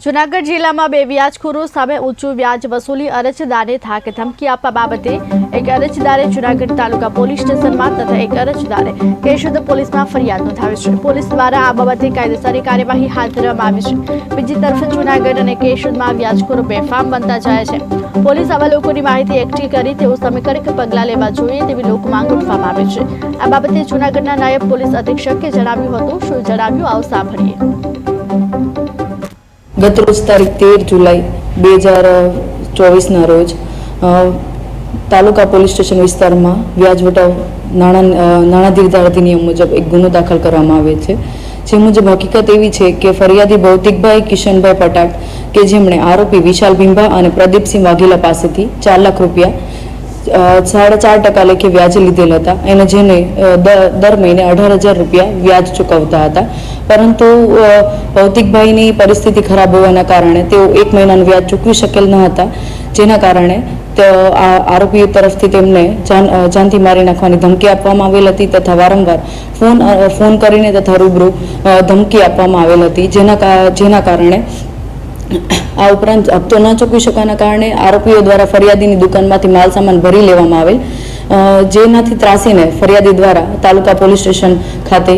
જૂનાગઢ જિલ્લામાં બે વ્યાજખોરો સામે ઊંચું વ્યાજ વસૂલી અરજદારને થાકે ધમકી આપવા બાબતે એક અરજદારે જૂનાગઢ તાલુકા પોલીસ સ્ટેશનમાં તથા એક અરજદારે કેશોદ પોલીસમાં ફરિયાદ નોંધાવી છે। પોલીસ દ્વારા આ બાબતે કાયદેસરની કાર્યવાહી હાથ ધરવામાં આવી છે। બીજી તરફ જૂનાગઢ અને કેશોદમાં વ્યાજખોરો બેફામ બનતા જાય છે। પોલીસ આવા લોકોની માહિતી એકઠી કરી તેઓ સામે કડક પગલાં લેવા જોઈએ તેવી લોક માંગ ઉઠવામાં આવી છે। આ બાબતે જૂનાગઢના નાયબ પોલીસ અધિક્ષકે જણાવ્યું હતું। શું જણાવ્યું આવો સાંભળીએ। गत रोज तारीख 13 जुलाई 2024 रोज तालुका पोलीस स्टेशन विस्तार में व्याज वटाव नाणाधीरदार अधिनियम मुजब एक गुनो दाखल करवामां आवे छे। जे मुजब हकीकत एवी छे के फरियादी भौतिकभाई किशनभाई पटाक के जेमणे आरोपी विशाल भींभा और प्रदीपसिंह वाघेला पासेथी 4 लाख रुपया 4.5% लेखे व्याजे लीधेल हता अने जेने दर महीने 18,000 रुपया व्याज चूकवता हता। परंतु भौतिकभाईनी परिस्थिति खराब होवाना कारणे तेओ 1 महीनानुं व्याज चूकवी शकेल न हता, जेना कारणे आरोपीओ तरफथी तेमने जानथी मारी नाखवानी धमकी आपवामां आवेल हती तथा वारंवार फोन करीने तथा रूबरू धमकी आपवामां आवेल हती, जेना कारणे आ उपरांत हप्तो न चूकवी शकवाना कारणे आरोपीओ द्वारा फरियादीनी दुकानमांथी माल सामान भरी लेवामां आवेल, जेनाथी त्रासीने फरियादी द्वारा तालुका पोलीस स्टेशन खाते